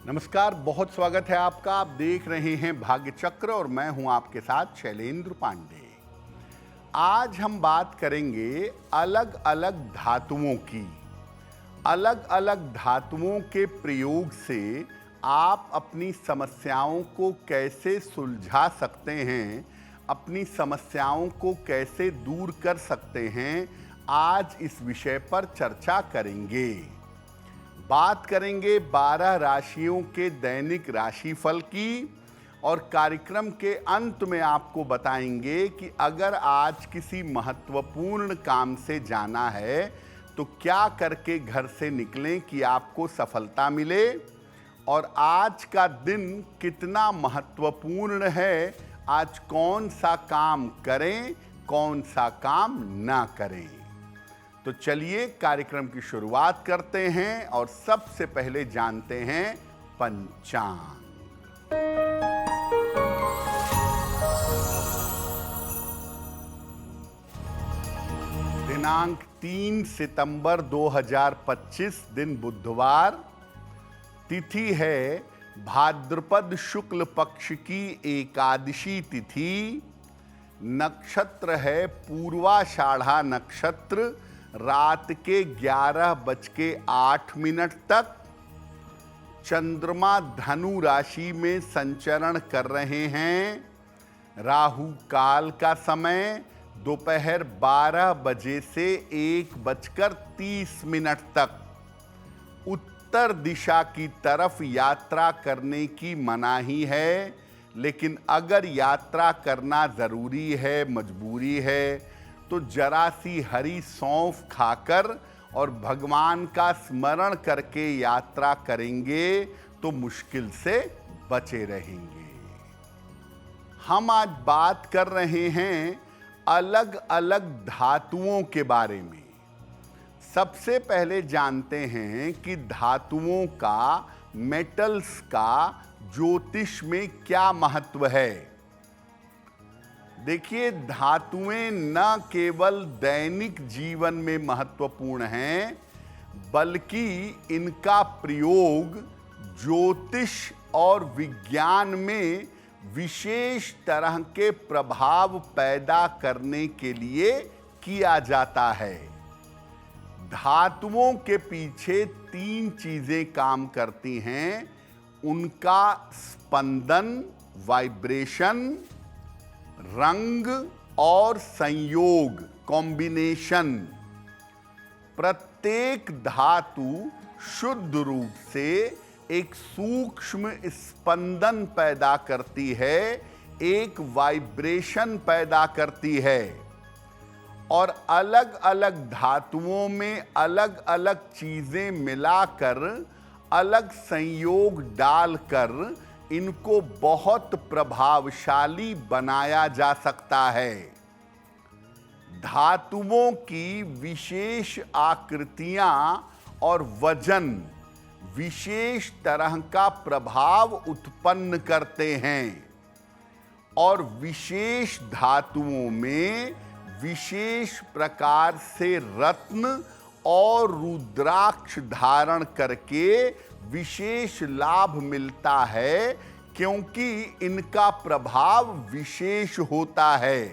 नमस्कार, बहुत स्वागत है आपका। आप देख रहे हैं भाग्य चक्र और मैं हूं आपके साथ शैलेंद्र पांडे। आज हम बात करेंगे अलग अलग धातुओं की। अलग अलग धातुओं के प्रयोग से आप अपनी समस्याओं को कैसे सुलझा सकते हैं, अपनी समस्याओं को कैसे दूर कर सकते हैं, आज इस विषय पर चर्चा करेंगे। बात करेंगे 12 राशियों के दैनिक राशिफल की और कार्यक्रम के अंत में आपको बताएंगे कि अगर आज किसी महत्वपूर्ण काम से जाना है तो क्या करके घर से निकलें कि आपको सफलता मिले, और आज का दिन कितना महत्वपूर्ण है, आज कौन सा काम करें, कौन सा काम ना करें। तो चलिए कार्यक्रम की शुरुआत करते हैं और सबसे पहले जानते हैं पंचांग। दिनांक 3 सितंबर 2025, दिन बुधवार। तिथि है भाद्रपद शुक्ल पक्ष की एकादशी तिथि। नक्षत्र है पूर्वाषाढ़ा नक्षत्र, रात के 11:08 तक। चंद्रमा धनु राशि में संचरण कर रहे हैं। राहु काल का समय दोपहर 12 बजे से 1:30 तक। उत्तर दिशा की तरफ यात्रा करने की मनाही है, लेकिन अगर यात्रा करना ज़रूरी है, मजबूरी है, तो जरा सी हरी सौंफ खाकर और भगवान का स्मरण करके यात्रा करेंगे तो मुश्किल से बचे रहेंगे। हम आज बात कर रहे हैं अलग अलग धातुओं के बारे में। सबसे पहले जानते हैं कि धातुओं का, मेटल्स का ज्योतिष में क्या महत्व है। देखिए, धातुएं न केवल दैनिक जीवन में महत्वपूर्ण हैं, बल्कि इनका प्रयोग ज्योतिष और विज्ञान में विशेष तरह के प्रभाव पैदा करने के लिए किया जाता है। धातुओं के पीछे 3 चीजें काम करती हैं: उनका स्पंदन, वाइब्रेशन, रंग और संयोग, कॉम्बिनेशन। प्रत्येक धातु शुद्ध रूप से एक सूक्ष्म स्पंदन पैदा करती है, एक वाइब्रेशन पैदा करती है, और अलग अलग धातुओं में अलग अलग चीजें मिलाकर, अलग संयोग डालकर इनको बहुत प्रभावशाली बनाया जा सकता है। धातुओं की विशेष आकृतियां और वजन विशेष तरह का प्रभाव उत्पन्न करते हैं, और विशेष धातुओं में विशेष प्रकार से रत्न और रुद्राक्ष धारण करके विशेष लाभ मिलता है, क्योंकि इनका प्रभाव विशेष होता है।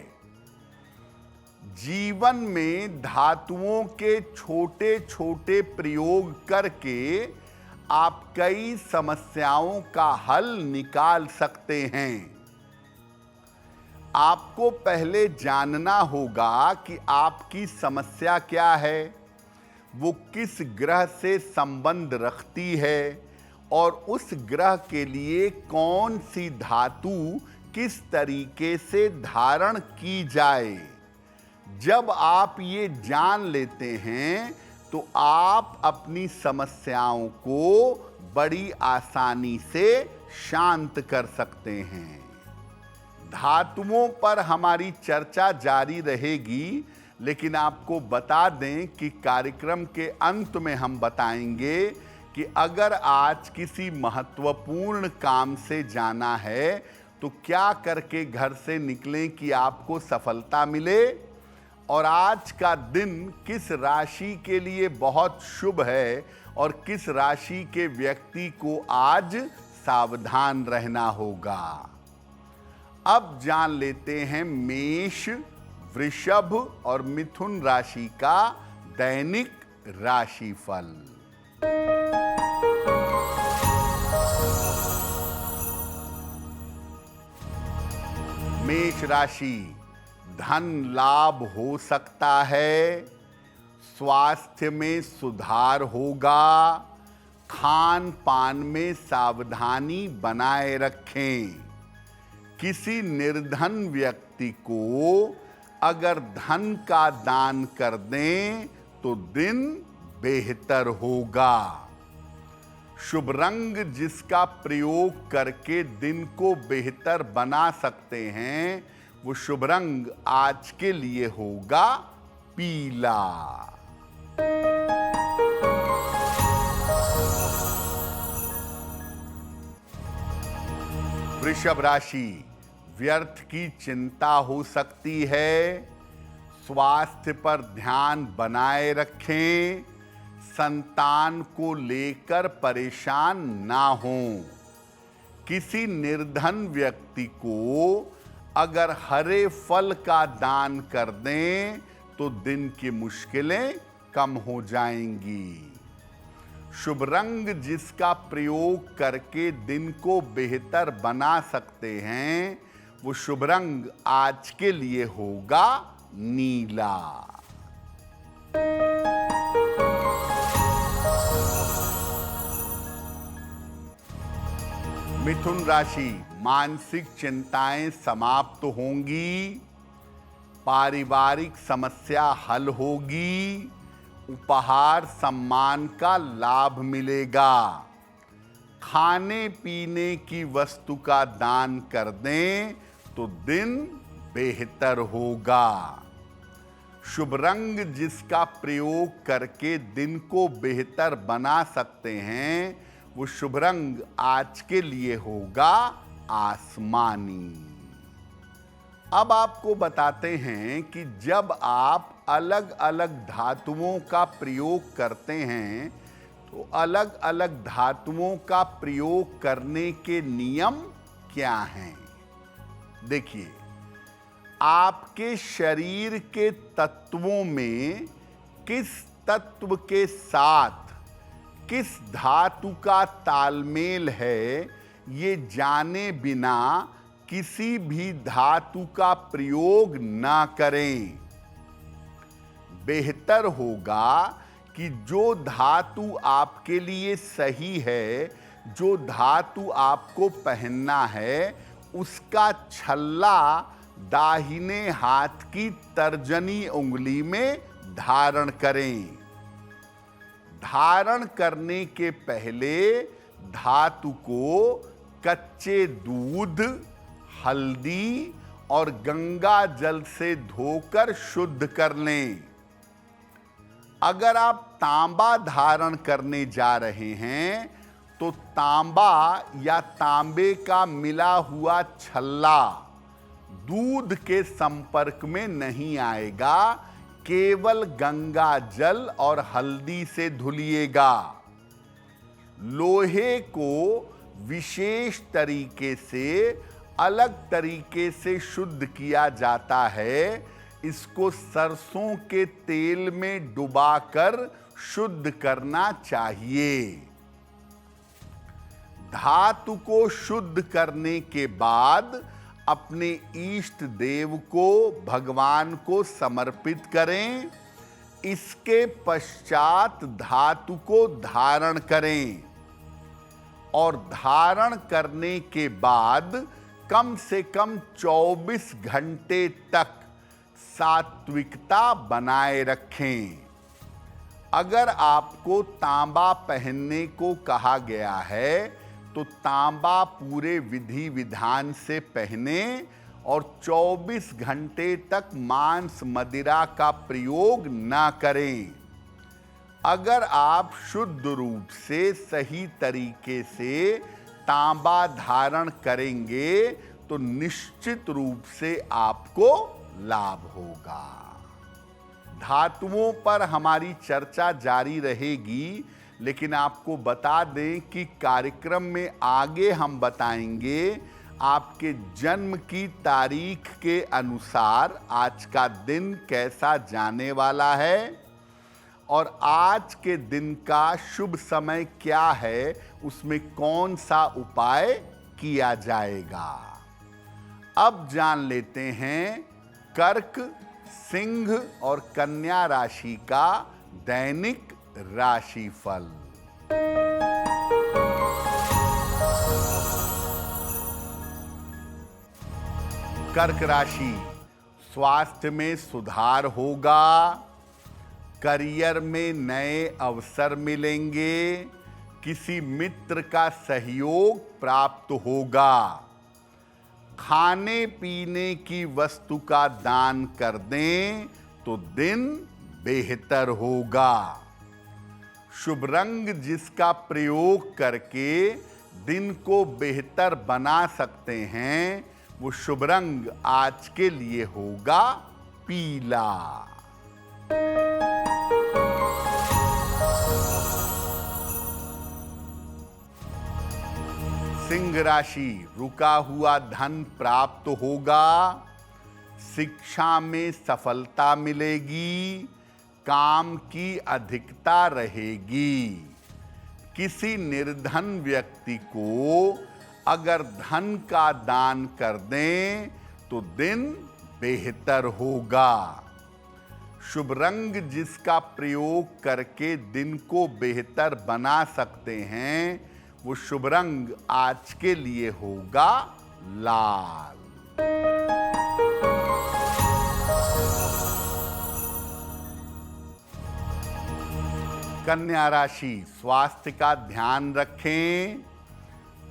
जीवन में धातुओं के छोटे छोटे प्रयोग करके आप कई समस्याओं का हल निकाल सकते हैं। आपको पहले जानना होगा कि आपकी समस्या क्या है, वो किस ग्रह से संबंध रखती है, और उस ग्रह के लिए कौन सी धातु किस तरीके से धारण की जाए। जब आप ये जान लेते हैं तो आप अपनी समस्याओं को बड़ी आसानी से शांत कर सकते हैं। धातुओं पर हमारी चर्चा जारी रहेगी, लेकिन आपको बता दें कि कार्यक्रम के अंत में हम बताएंगे कि अगर आज किसी महत्वपूर्ण काम से जाना है तो क्या करके घर से निकलें कि आपको सफलता मिले, और आज का दिन किस राशि के लिए बहुत शुभ है और किस राशि के व्यक्ति को आज सावधान रहना होगा। अब जान लेते हैं मेष, वृषभ और मिथुन राशि का दैनिक राशिफल। मेष राशि, धन लाभ हो सकता है, स्वास्थ्य में सुधार होगा, खान पान में सावधानी बनाए रखें। किसी निर्धन व्यक्ति को अगर धन का दान कर दें तो दिन बेहतर होगा। शुभ रंग जिसका प्रयोग करके दिन को बेहतर बना सकते हैं, वो शुभ रंग आज के लिए होगा पीला। वृषभ राशि, व्यर्थ की चिंता हो सकती है, स्वास्थ्य पर ध्यान बनाए रखें, संतान को लेकर परेशान ना हों। किसी निर्धन व्यक्ति को अगर हरे फल का दान कर दें तो दिन की मुश्किलें कम हो जाएंगी। शुभ रंग जिसका प्रयोग करके दिन को बेहतर बना सकते हैं, वो शुभ रंग आज के लिए होगा नीला। मिथुन राशि, मानसिक चिंताएं समाप्त होंगी, पारिवारिक समस्या हल होगी, उपहार सम्मान का लाभ मिलेगा। खाने पीने की वस्तु का दान कर दें तो दिन बेहतर होगा। शुभ रंग जिसका प्रयोग करके दिन को बेहतर बना सकते हैं, वो शुभ रंग आज के लिए होगा आसमानी। अब आपको बताते हैं कि जब आप अलग अलग धातुओं का प्रयोग करते हैं तो अलग अलग धातुओं का प्रयोग करने के नियम क्या हैं। देखिए, आपके शरीर के तत्वों में किस तत्व के साथ किस धातु का तालमेल है, ये जाने बिना किसी भी धातु का प्रयोग ना करें। बेहतर होगा कि जो धातु आपके लिए सही है, जो धातु आपको पहनना है, उसका छल्ला दाहिने हाथ की तर्जनी उंगली में धारण करें। धारण करने के पहले धातु को कच्चे दूध, हल्दी और गंगा जल से धोकर शुद्ध कर लें। अगर आप तांबा धारण करने जा रहे हैं तो तांबा या तांबे का मिला हुआ छल्ला दूध के संपर्क में नहीं आएगा, केवल गंगा जल और हल्दी से धुलिएगा। लोहे को विशेष तरीके से अलग तरीके से शुद्ध किया जाता है। इसको सरसों के तेल में डुबाकर शुद्ध करना चाहिए। धातु को शुद्ध करने के बाद अपने इष्ट देव को, भगवान को समर्पित करें। इसके पश्चात धातु को धारण करें और धारण करने के बाद कम से कम 24 घंटे तक सात्विकता बनाए रखें। अगर आपको तांबा पहनने को कहा गया है तो तांबा पूरे विधि विधान से पहने और 24 घंटे तक मांस मदिरा का प्रयोग ना करें। अगर आप शुद्ध रूप से सही तरीके से तांबा धारण करेंगे तो निश्चित रूप से आपको लाभ होगा। धातुओं पर हमारी चर्चा जारी रहेगी, लेकिन आपको बता दें कि कार्यक्रम में आगे हम बताएंगे आपके जन्म की तारीख के अनुसार आज का दिन कैसा जाने वाला है और आज के दिन का शुभ समय क्या है, उसमें कौन सा उपाय किया जाएगा। अब जान लेते हैं कर्क, सिंह और कन्या राशि का दैनिक राशिफल। कर्क राशि, स्वास्थ्य में सुधार होगा, करियर में नए अवसर मिलेंगे, किसी मित्र का सहयोग प्राप्त होगा, खाने पीने की वस्तु का दान कर दें तो दिन बेहतर होगा। शुभ रंग जिसका प्रयोग करके दिन को बेहतर बना सकते हैं, वो शुभ रंग आज के लिए होगा पीला। सिंह राशि, रुका हुआ धन प्राप्त होगा, शिक्षा में सफलता मिलेगी, काम की अधिकता रहेगी। किसी निर्धन व्यक्ति को अगर धन का दान कर दें तो दिन बेहतर होगा। शुभ रंग जिसका प्रयोग करके दिन को बेहतर बना सकते हैं, वो शुभ रंग आज के लिए होगा लाल। कन्या राशि, स्वास्थ्य का ध्यान रखें,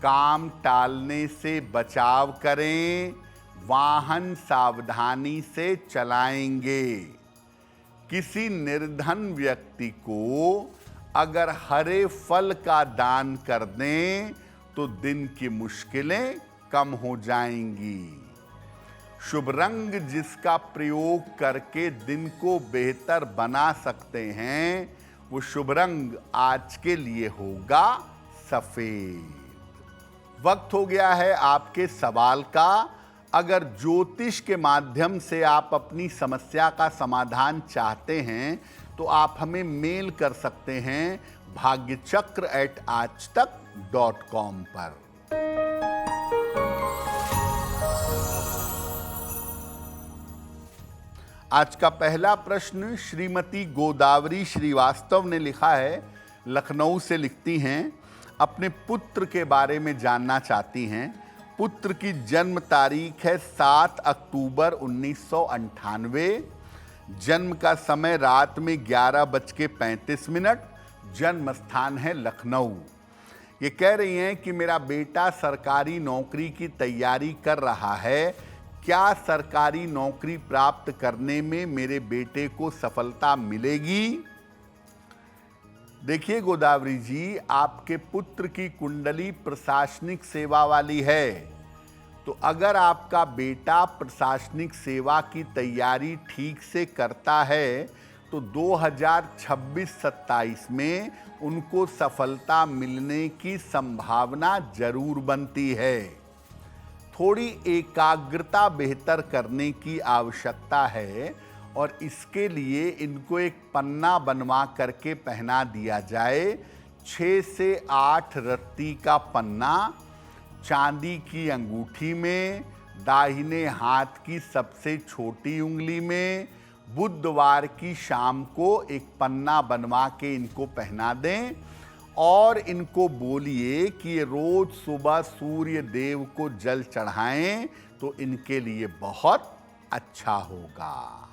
काम टालने से बचाव करें, वाहन सावधानी से चलाएंगे। किसी निर्धन व्यक्ति को अगर हरे फल का दान कर दें तो दिन की मुश्किलें कम हो जाएंगी। शुभ रंग जिसका प्रयोग करके दिन को बेहतर बना सकते हैं, वो शुभ रंग आज के लिए होगा सफेद। वक्त हो गया है आपके सवाल का। अगर ज्योतिष के माध्यम से आप अपनी समस्या का समाधान चाहते हैं तो आप हमें मेल कर सकते हैं bhagyachakra@aajtak.com पर। आज का पहला प्रश्न श्रीमती गोदावरी श्रीवास्तव ने लिखा है, लखनऊ से लिखती हैं, अपने पुत्र के बारे में जानना चाहती हैं। पुत्र की जन्म तारीख है 7 अक्टूबर 1998, जन्म का समय रात में 11:35, जन्म स्थान है लखनऊ। ये कह रही हैं कि मेरा बेटा सरकारी नौकरी की तैयारी कर रहा है, क्या सरकारी नौकरी प्राप्त करने में मेरे बेटे को सफलता मिलेगी? देखिए गोदावरी जी, आपके पुत्र की कुंडली प्रशासनिक सेवा वाली है, तो अगर आपका बेटा प्रशासनिक सेवा की तैयारी ठीक से करता है तो 2026-27 में उनको सफलता मिलने की संभावना जरूर बनती है। थोड़ी एकाग्रता बेहतर करने की आवश्यकता है और इसके लिए इनको एक पन्ना बनवा करके पहना दिया जाए। 6 से 8 रत्ती का पन्ना चांदी की अंगूठी में, दाहिने हाथ की सबसे छोटी उंगली में, बुधवार की शाम को एक पन्ना बनवा के इनको पहना दें और इनको बोलिए कि ये रोज सुबह सूर्य देव को जल चढ़ाएं तो इनके लिए बहुत अच्छा होगा।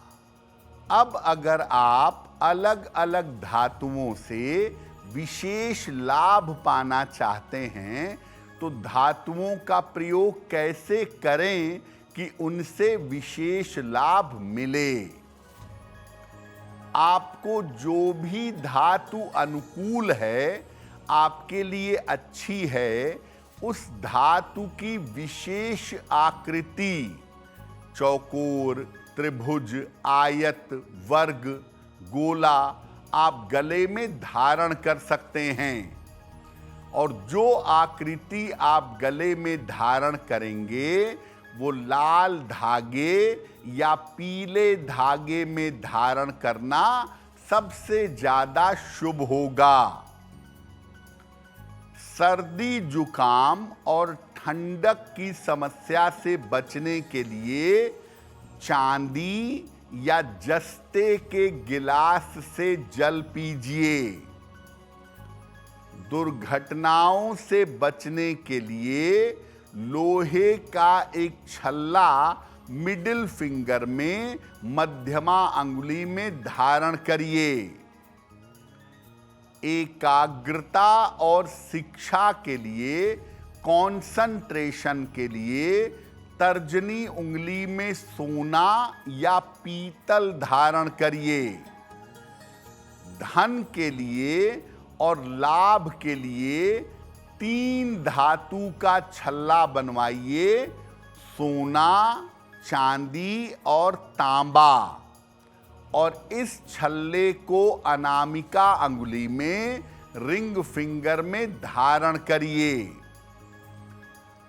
अब अगर आप अलग अलग धातुओं से विशेष लाभ पाना चाहते हैं तो धातुओं का प्रयोग कैसे करें कि उनसे विशेष लाभ मिले। आपको जो भी धातु अनुकूल है, आपके लिए अच्छी है, उस धातु की विशेष आकृति चौकोर, त्रिभुज, आयत, वर्ग, गोला आप गले में धारण कर सकते हैं और जो आकृति आप गले में धारण करेंगे वो लाल धागे या पीले धागे में धारण करना सबसे ज्यादा शुभ होगा। सर्दी जुकाम और ठंडक की समस्या से बचने के लिए चांदी या जस्ते के गिलास से जल पीजिए। दुर्घटनाओं से बचने के लिए लोहे का एक छल्ला मिडिल फिंगर में मध्यमा अंगुली में धारण करिए। एकाग्रता और शिक्षा के लिए, कंसंट्रेशन के लिए तर्जनी उंगली में सोना या पीतल धारण करिए। धन के लिए और लाभ के लिए 3 धातु का छल्ला बनवाइए, सोना, चांदी और तांबा, और इस छल्ले को अनामिका अंगुली में रिंग फिंगर में धारण करिए।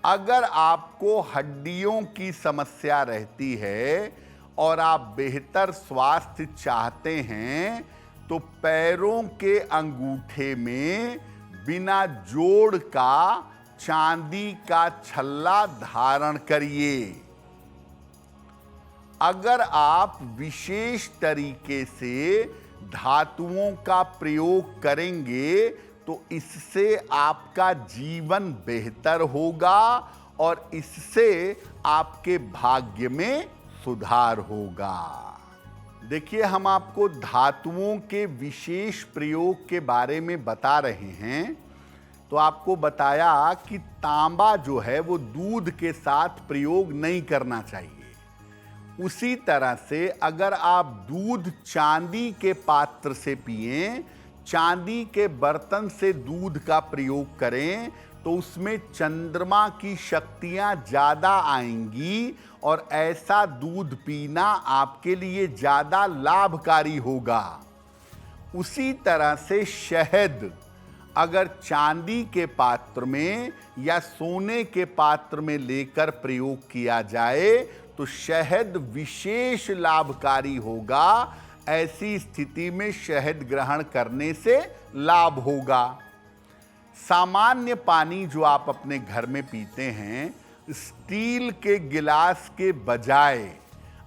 अगर आपको हड्डियों की समस्या रहती है और आप बेहतर स्वास्थ्य चाहते हैं तो पैरों के अंगूठे में बिना जोड़ का चांदी का छल्ला धारण करिए। अगर आप विशेष तरीके से धातुओं का प्रयोग करेंगे तो इससे आपका जीवन बेहतर होगा और इससे आपके भाग्य में सुधार होगा। देखिए, हम आपको धातुओं के विशेष प्रयोग के बारे में बता रहे हैं। तो आपको बताया कि तांबा जो है वो दूध के साथ प्रयोग नहीं करना चाहिए। उसी तरह से अगर आप दूध चांदी के पात्र से पिएं, चांदी के बर्तन से दूध का प्रयोग करें तो उसमें चंद्रमा की शक्तियां ज्यादा आएंगी और ऐसा दूध पीना आपके लिए ज्यादा लाभकारी होगा। उसी तरह से शहद अगर चांदी के पात्र में या सोने के पात्र में लेकर प्रयोग किया जाए तो शहद विशेष लाभकारी होगा। ऐसी स्थिति में शहद ग्रहण करने से लाभ होगा। सामान्य पानी जो आप अपने घर में पीते हैं, स्टील के गिलास के बजाय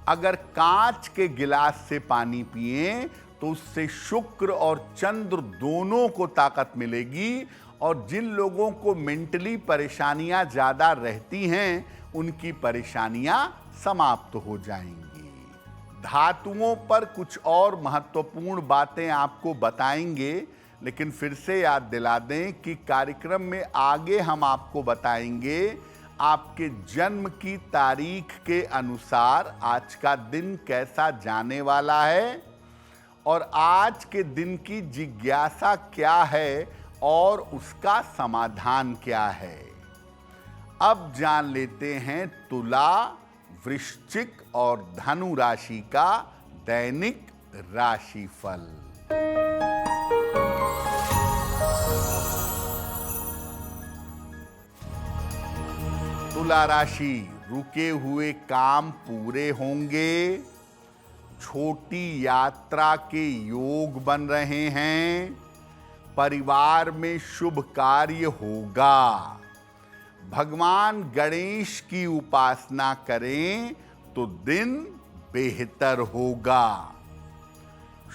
अगर कांच के गिलास से पानी पिएं तो उससे शुक्र और चंद्र दोनों को ताकत मिलेगी और जिन लोगों को मेंटली परेशानियां ज्यादा रहती हैं उनकी परेशानियां समाप्त हो जाएंगी। धातुओं पर कुछ और महत्वपूर्ण बातें आपको बताएंगे, लेकिन फिर से याद दिला दें कि कार्यक्रम में आगे हम आपको बताएंगे आपके जन्म की तारीख के अनुसार आज का दिन कैसा जाने वाला है और आज के दिन की जिज्ञासा क्या है और उसका समाधान क्या है। अब जान लेते हैं तुला, वृश्चिक और धनु राशि का दैनिक राशिफल। तुला राशि, रुके हुए काम पूरे होंगे। छोटी यात्रा के योग बन रहे हैं। परिवार में शुभ कार्य होगा। भगवान गणेश की उपासना करें तो दिन बेहतर होगा।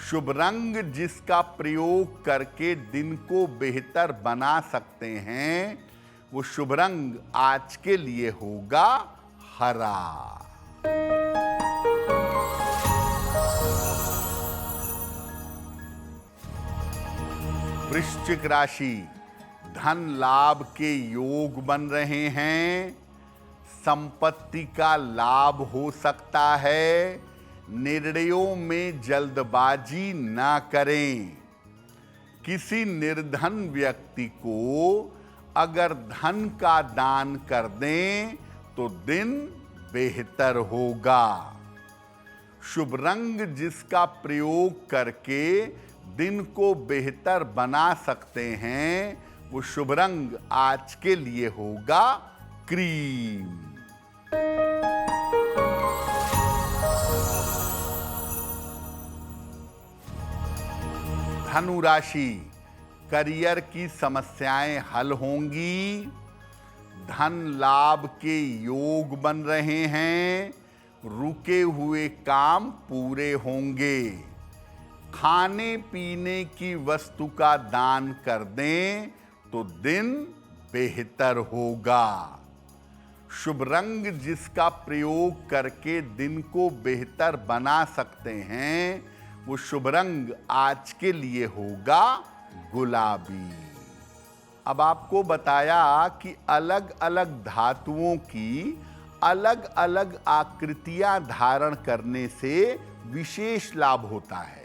शुभ रंग जिसका प्रयोग करके दिन को बेहतर बना सकते हैं वो शुभ रंग आज के लिए होगा हरा। वृश्चिक राशि, धन लाभ के योग बन रहे हैं। संपत्ति का लाभ हो सकता है। निर्णयों में जल्दबाजी ना करें। किसी निर्धन व्यक्ति को अगर धन का दान कर दें तो दिन बेहतर होगा। शुभ रंग जिसका प्रयोग करके दिन को बेहतर बना सकते हैं, वो शुभ रंग आज के लिए होगा क्रीम। धनु राशि, करियर की समस्याएं हल होंगी, धन लाभ के योग बन रहे हैं, रुके हुए काम पूरे होंगे। खाने पीने की वस्तु का दान कर दें तो दिन बेहतर होगा। शुभ रंग जिसका प्रयोग करके दिन को बेहतर बना सकते हैं, वो शुभ रंग आज के लिए होगा गुलाबी। अब आपको बताया कि अलग अलग धातुओं की अलग अलग आकृतियां धारण करने से विशेष लाभ होता है।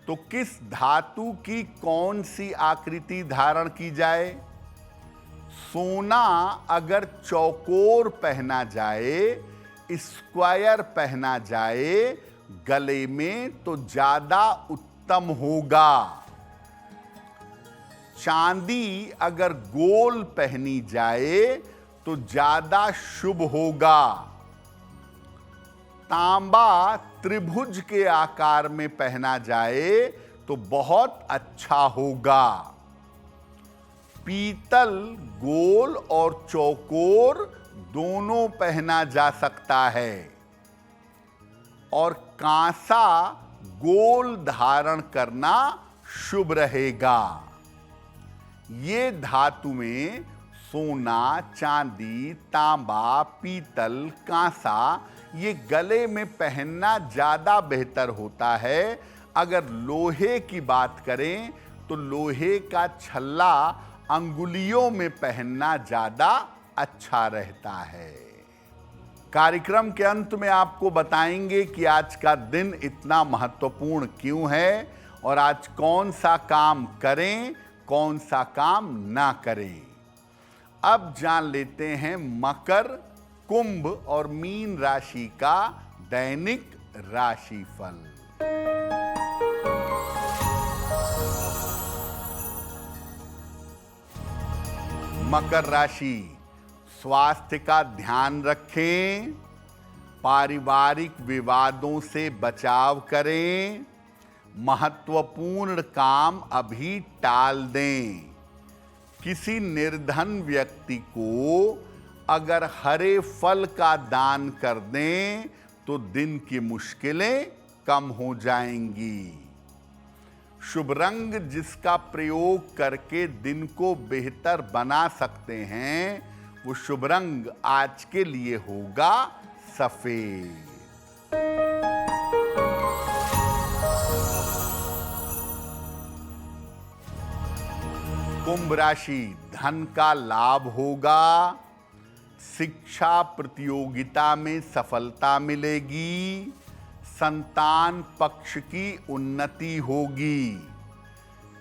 तो किस धातु की कौन सी आकृति धारण की जाए? सोना अगर चौकोर पहना जाए, स्क्वायर पहना जाए गले में तो ज्यादा उत्तम होगा। चांदी अगर गोल पहनी जाए तो ज्यादा शुभ होगा। तांबा त्रिभुज के आकार में पहना जाए तो बहुत अच्छा होगा। पीतल गोल और चौकोर दोनों पहना जा सकता है और कांसा गोल धारण करना शुभ रहेगा। ये धातु में सोना, चांदी, तांबा, पीतल, कांसा ये गले में पहनना ज्यादा बेहतर होता है। अगर लोहे की बात करें तो लोहे का छल्ला अंगुलियों में पहनना ज्यादा अच्छा रहता है। कार्यक्रम के अंत में आपको बताएंगे कि आज का दिन इतना महत्वपूर्ण क्यों है और आज कौन सा काम करें, कौन सा काम ना करें। अब जान लेते हैं मकर, कुंभ और मीन राशि का दैनिक राशिफल। मकर राशि, स्वास्थ्य का ध्यान रखें, पारिवारिक विवादों से बचाव करें, महत्वपूर्ण काम अभी टाल दें। किसी निर्धन व्यक्ति को अगर हरे फल का दान कर दें तो दिन की मुश्किलें कम हो जाएंगी। शुभ रंग जिसका प्रयोग करके दिन को बेहतर बना सकते हैं, वो शुभ रंग आज के लिए होगा सफेद। कुंभ राशि, धन का लाभ होगा, शिक्षा प्रतियोगिता में सफलता मिलेगी, संतान पक्ष की उन्नति होगी।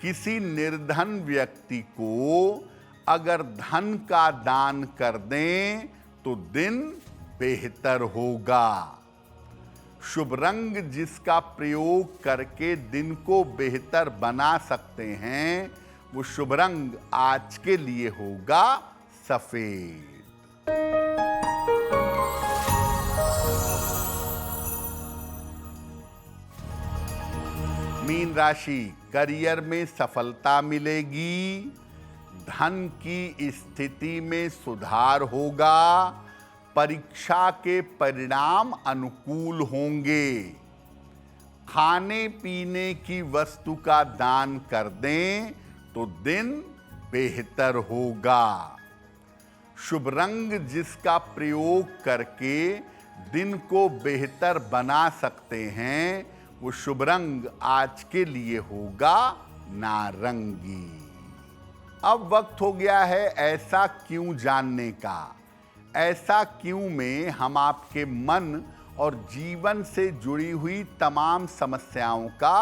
किसी निर्धन व्यक्ति को अगर धन का दान कर दें तो दिन बेहतर होगा। शुभ रंग जिसका प्रयोग करके दिन को बेहतर बना सकते हैं, वो शुभ रंग आज के लिए होगा सफेद। मीन राशि, करियर में सफलता मिलेगी, धन की स्थिति में सुधार होगा, परीक्षा के परिणाम अनुकूल होंगे। खाने पीने की वस्तु का दान कर दें तो दिन बेहतर होगा। शुभ रंग जिसका प्रयोग करके दिन को बेहतर बना सकते हैं, वो शुभ रंग आज के लिए होगा नारंगी। अब वक्त हो गया है ऐसा क्यों जानने का। ऐसा क्यों में हम आपके मन और जीवन से जुड़ी हुई तमाम समस्याओं का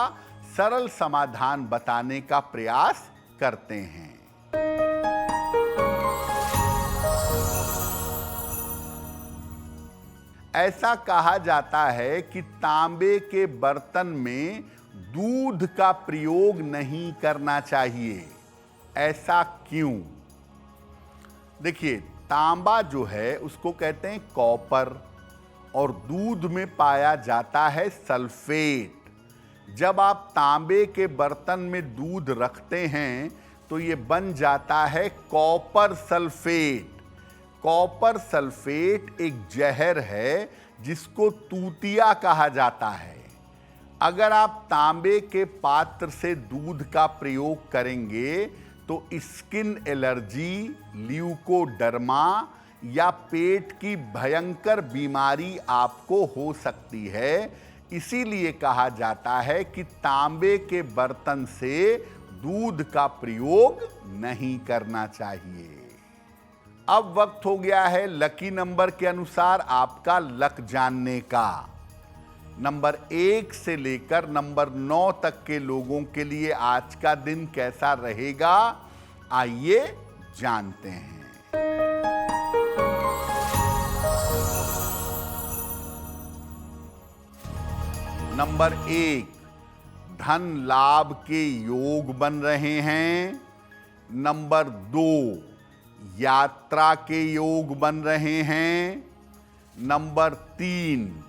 सरल समाधान बताने का प्रयास करते हैं। ऐसा कहा जाता है कि तांबे के बर्तन में दूध का प्रयोग नहीं करना चाहिए, ऐसा क्यों? देखिए, तांबा जो है उसको कहते हैं कॉपर और दूध में पाया जाता है सल्फेट। जब आप तांबे के बर्तन में दूध रखते हैं तो ये बन जाता है कॉपर सल्फेट। कॉपर सल्फेट एक जहर है जिसको तूतिया कहा जाता है। अगर आप तांबे के पात्र से दूध का प्रयोग करेंगे तो स्किन एलर्जी, ल्यूकोडर्मा या पेट की भयंकर बीमारी आपको हो सकती है। इसीलिए कहा जाता है कि तांबे के बर्तन से दूध का प्रयोग नहीं करना चाहिए। अब वक्त हो गया है लकी नंबर के अनुसार आपका लक जानने का। नंबर 1 से लेकर नंबर 9 तक के लोगों के लिए आज का दिन कैसा रहेगा, आइए जानते हैं। नंबर 1, धन लाभ के योग बन रहे हैं। नंबर 2, यात्रा के योग बन रहे हैं। नंबर 3,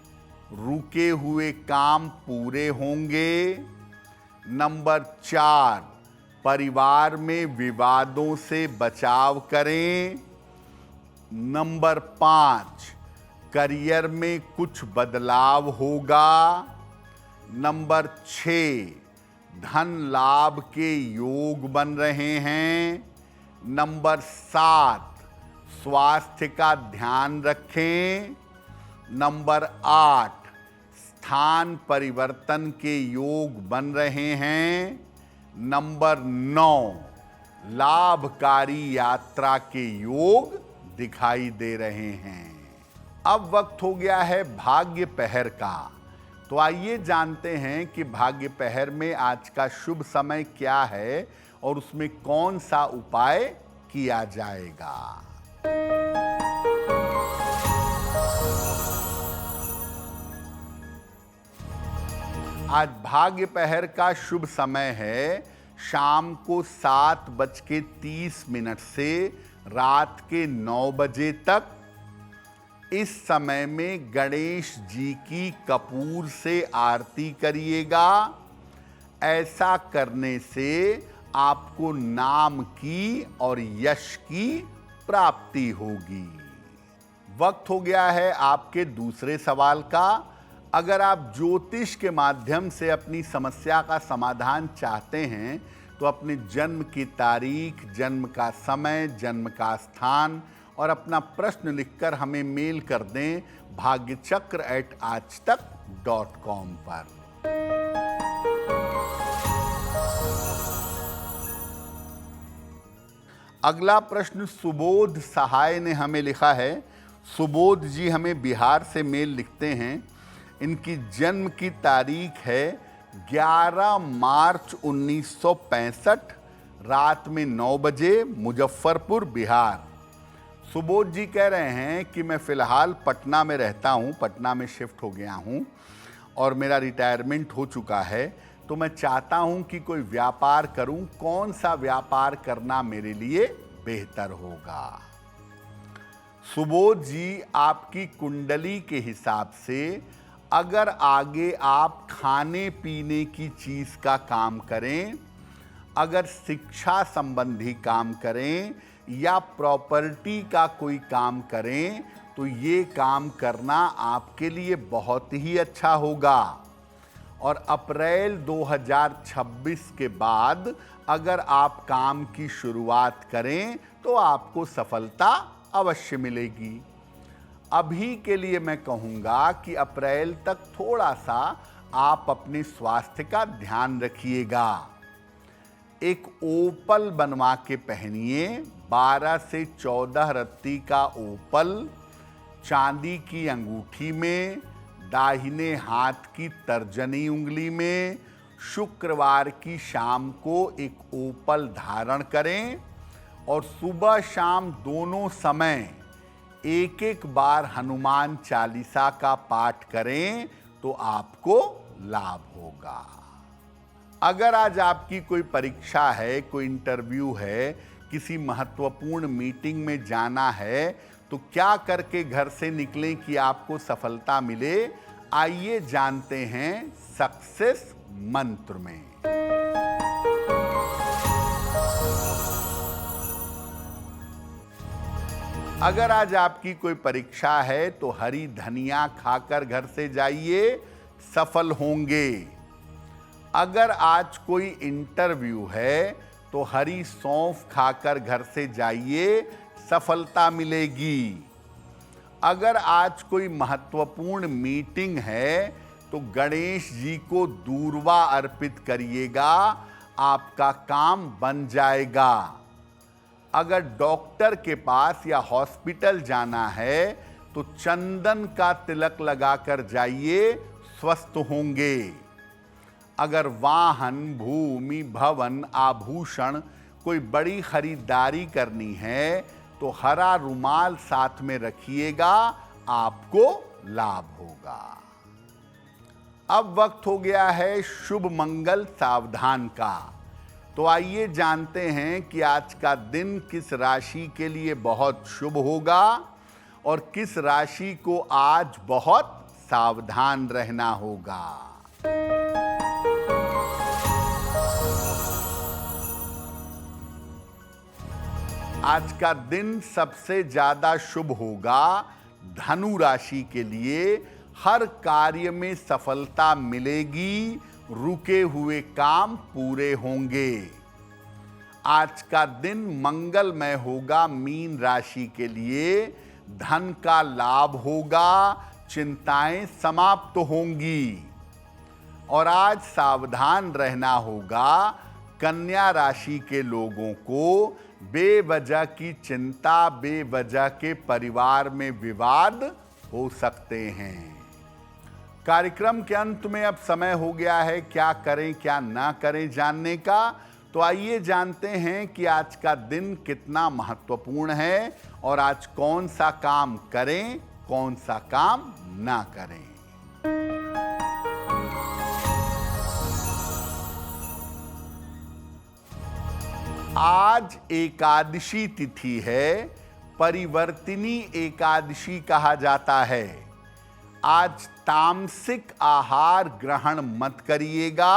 रुके हुए काम पूरे होंगे। नंबर 4, परिवार में विवादों से बचाव करें। नंबर 5, करियर में कुछ बदलाव होगा। नंबर 6, धन लाभ के योग बन रहे हैं। नंबर 7, स्वास्थ्य का ध्यान रखें। नंबर 8, स्थान परिवर्तन के योग बन रहे हैं। नंबर 9, लाभकारी यात्रा के योग दिखाई दे रहे हैं। अब वक्त हो गया है भाग्य पहर का। तो आइए जानते हैं कि भाग्य पहर में आज का शुभ समय क्या है और उसमें कौन सा उपाय किया जाएगा। आज भाग्य पहर का शुभ समय है शाम को 7:30 से रात के 9 बजे तक। इस समय में गणेश जी की कपूर से आरती करिएगा। ऐसा करने से आपको नाम की और यश की प्राप्ति होगी। वक्त हो गया है आपके दूसरे सवाल का। अगर आप ज्योतिष के माध्यम से अपनी समस्या का समाधान चाहते हैं तो अपने जन्म की तारीख, जन्म का समय, जन्म का स्थान और अपना प्रश्न लिखकर हमें मेल कर दें bhagyachakra@aajtak.com पर। अगला प्रश्न सुबोध सहाय ने हमें लिखा है। सुबोध जी हमें बिहार से मेल लिखते हैं। इनकी जन्म की तारीख है 11 मार्च 1965, रात में 9 बजे, मुजफ्फरपुर, बिहार। सुबोध जी कह रहे हैं कि मैं फ़िलहाल पटना में रहता हूं, पटना में शिफ्ट हो गया हूं और मेरा रिटायरमेंट हो चुका है। तो मैं चाहता हूं कि कोई व्यापार करूं, कौन सा व्यापार करना मेरे लिए बेहतर होगा। सुबोध जी, आपकी कुंडली के हिसाब से अगर आगे आप खाने पीने की चीज़ का काम करें, अगर शिक्षा संबंधी काम करें या प्रॉपर्टी का कोई काम करें तो ये काम करना आपके लिए बहुत ही अच्छा होगा। और अप्रैल 2026 के बाद अगर आप काम की शुरुआत करें तो आपको सफलता अवश्य मिलेगी। अभी के लिए मैं कहूँगा कि अप्रैल तक थोड़ा सा आप अपने स्वास्थ्य का ध्यान रखिएगा। एक ओपल बनवा के पहनिए, 12 से 14 रत्ती का ओपल, चांदी की अंगूठी में, दाहिने हाथ की तर्जनी उंगली में। शुक्रवार की शाम को एक ओपल धारण करें और सुबह शाम दोनों समय एक एक बार हनुमान चालीसा का पाठ करें तो आपको लाभ होगा। अगर आज आपकी कोई परीक्षा है, कोई इंटरव्यू है, किसी महत्वपूर्ण मीटिंग में जाना है, तो क्या करके घर से निकलें कि आपको सफलता मिले? आइए जानते हैं सक्सेस मंत्र में। अगर आज आपकी कोई परीक्षा है तो हरी धनिया खाकर घर से जाइए, सफल होंगे। अगर आज कोई इंटरव्यू है तो हरी सौंफ खाकर घर से जाइए, सफलता मिलेगी। अगर आज कोई महत्वपूर्ण मीटिंग है तो गणेश जी को दूर्वा अर्पित करिएगा, आपका काम बन जाएगा। अगर डॉक्टर के पास या हॉस्पिटल जाना है तो चंदन का तिलक लगाकर जाइए, स्वस्थ होंगे। अगर वाहन, भूमि, भवन, आभूषण कोई बड़ी खरीदारी करनी है तो हरा रुमाल साथ में रखिएगा, आपको लाभ होगा। अब वक्त हो गया है शुभ मंगल सावधान का। तो आइए जानते हैं कि आज का दिन किस राशि के लिए बहुत शुभ होगा और किस राशि को आज बहुत सावधान रहना होगा। आज का दिन सबसे ज्यादा शुभ होगा धनु राशि के लिए। हर कार्य में सफलता मिलेगी, रुके हुए काम पूरे होंगे। आज का दिन मंगलमय होगा मीन राशि के लिए। धन का लाभ होगा, चिंताएं समाप्त होंगी। और आज सावधान रहना होगा कन्या राशि के लोगों को। बेवजह की चिंता, बेवजह के परिवार में विवाद हो सकते हैं। कार्यक्रम के अंत में अब समय हो गया है क्या करें क्या ना करें जानने का। तो आइए जानते हैं कि आज का दिन कितना महत्वपूर्ण है और आज कौन सा काम करें, कौन सा काम ना करें। आज एकादशी तिथि है, परिवर्तिनी एकादशी कहा जाता है। आज तामसिक आहार ग्रहण मत करिएगा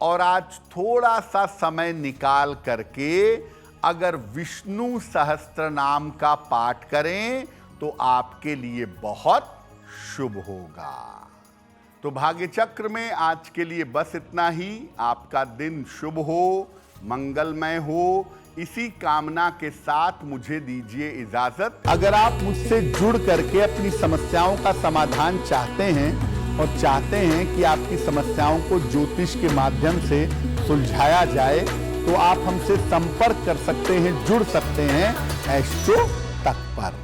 और आज थोड़ा सा समय निकाल करके अगर विष्णु सहस्त्र नाम का पाठ करें तो आपके लिए बहुत शुभ होगा। तो भाग्य चक्र में आज के लिए बस इतना ही। आपका दिन शुभ हो, मंगलमय हो, इसी कामना के साथ मुझे दीजिए इजाजत। अगर आप मुझसे जुड़ करके अपनी समस्याओं का समाधान चाहते हैं और चाहते हैं कि आपकी समस्याओं को ज्योतिष के माध्यम से सुलझाया जाए तो आप हमसे संपर्क कर सकते हैं, जुड़ सकते हैं एस्ट्रो तक पर।